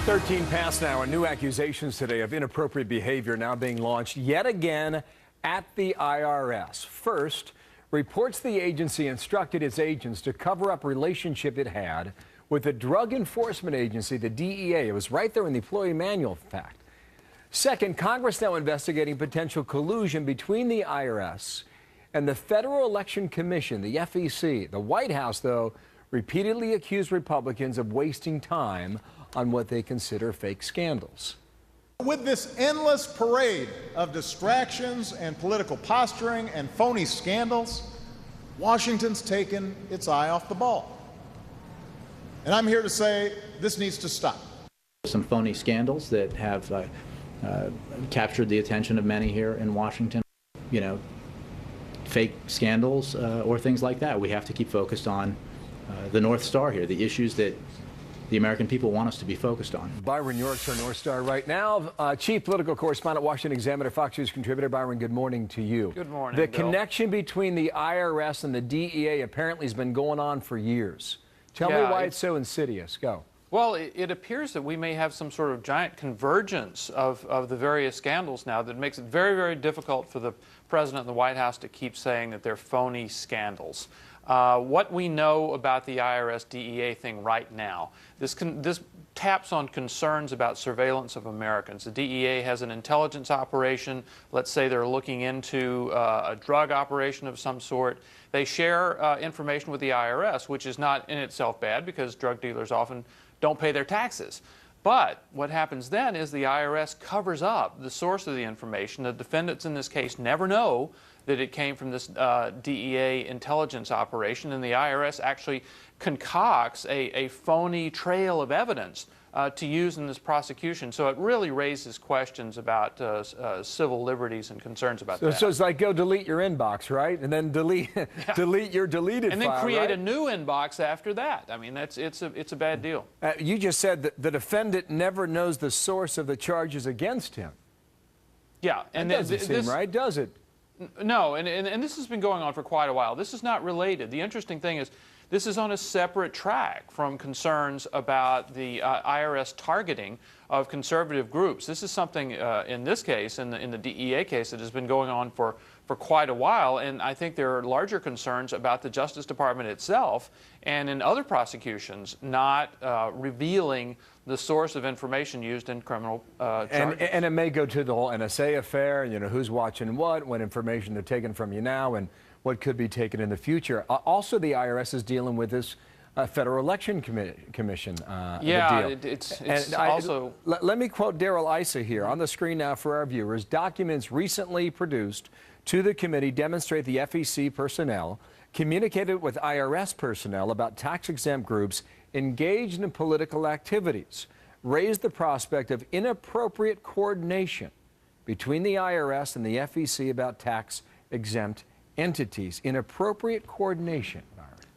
13 past now, and new accusations today of inappropriate behavior now being launched yet again at the IRS. First, reports the agency instructed its agents to cover up relationship it had with the Drug Enforcement Agency, the DEA. It was right there in the employee manual, in fact. Second, Congress now investigating potential collusion between the IRS and the Federal Election Commission, the FEC. The White House, though, repeatedly accused Republicans of wasting time on what they consider fake scandals. With this endless parade of distractions and political posturing and phony scandals, Washington's taken its eye off the ball. And I'm here to say this needs to stop. Some phony scandals that have captured the attention of many here in Washington. You know, fake scandals or things like that. We have to keep focused on the North Star here, the issues that the American people want us to be focused on. Byron York's our North Star right now. Chief political correspondent, Washington Examiner, Fox News contributor. Byron, good morning to you. Good morning, The Bill. connection between the IRS and the DEA apparently has been going on for years. Tell me why it's so insidious. Go. Well, it appears that we may have some sort of giant convergence of the various scandals now that makes it very, very difficult for the President and the White House to keep saying that they're phony scandals. What we know about the IRS DEA thing right now, this taps on concerns about surveillance of Americans. The DEA has an intelligence operation. Let's say they're looking into a drug operation of some sort. They share information with the IRS, which is not in itself bad because drug dealers often don't pay their taxes. But what happens then is the IRS covers up the source of the information. The defendants in this case never know that it came from this DEA intelligence operation, and the IRS actually concocts a phony trail of evidence to use in this prosecution. So it really raises questions about civil liberties and concerns about that. So it's like go delete your inbox, right? And then delete your deleted file, and then create right? a new inbox after that. I mean, it's a bad deal. You just said that the defendant never knows the source of the charges against him. Yeah. And that doesn't seem right, does it? No, and this has been going on for quite a while. This is not related. The interesting thing is this is on a separate track from concerns about the IRS targeting of conservative groups. This is something, in this case, in the DEA case, that has been going on for quite a while, and I think there are larger concerns about the Justice Department itself and in other prosecutions not revealing the source of information used in criminal charges. And it may go to the whole NSA affair, you know, who's watching what information they're taking from you now, and what could be taken in the future. Also, the IRS is dealing with this Federal Election Commission yeah, deal. it's also... Let me quote Darrell Issa here on the screen now for our viewers. Documents recently produced to the committee demonstrate the FEC personnel communicated with IRS personnel about tax-exempt groups engaged in political activities, raised the prospect of inappropriate coordination between the IRS and the FEC about tax-exempt entities. Inappropriate coordination.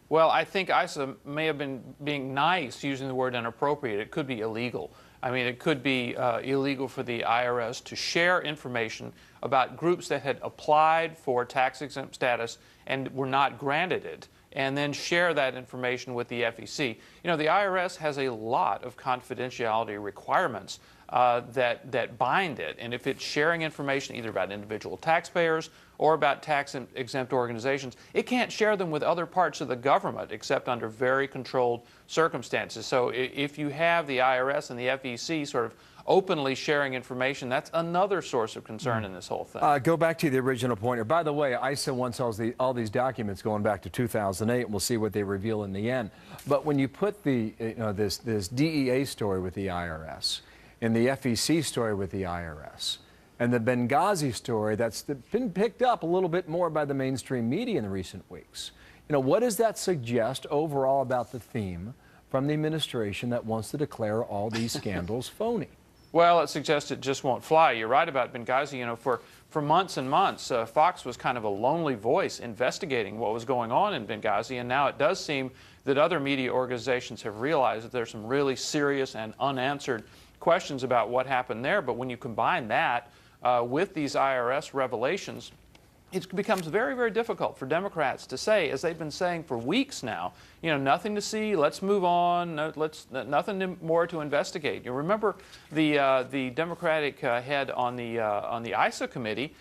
Well, I think ISA may have been being nice using the word inappropriate. It could be illegal. I mean, it could be illegal for the IRS to share information about groups that had applied for tax-exempt status and were not granted it, and then share that information with the FEC. You know, the IRS has a lot of confidentiality requirements that bind it, and if it's sharing information either about individual taxpayers or about tax-exempt organizations, it can't share them with other parts of the government except under very controlled circumstances. So if you have the IRS and the FEC sort of openly sharing information, that's another source of concern in this whole thing. Go back to the original point. By the way, ISA wants all these documents going back to 2008, and we'll see what they reveal in the end. But when you put this DEA story with the IRS and the FEC story with the IRS, and the Benghazi story that's been picked up a little bit more by the mainstream media in the recent weeks, you know, what does that suggest overall about the theme from the administration that wants to declare all these scandals phony? Well, it suggests it just won't fly. You're right about Benghazi. You know, for months and months, Fox was kind of a lonely voice investigating what was going on in Benghazi, and now it does seem that other media organizations have realized that there's some really serious and unanswered questions about what happened there. But when you combine that with these IRS revelations, it becomes very, very difficult for Democrats to say, as they've been saying for weeks now, you know, nothing to see, let's move on, nothing more to investigate. You remember the Democratic head on the ISA committee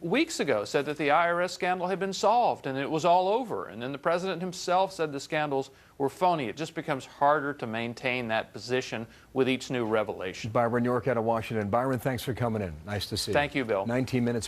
weeks ago said that the IRS scandal had been solved and it was all over. And then the president himself said the scandals were phony. It just becomes harder to maintain that position with each new revelation. Byron York out of Washington. Byron, thanks for coming in. Nice to see you. Thank you, Bill. 19 minutes.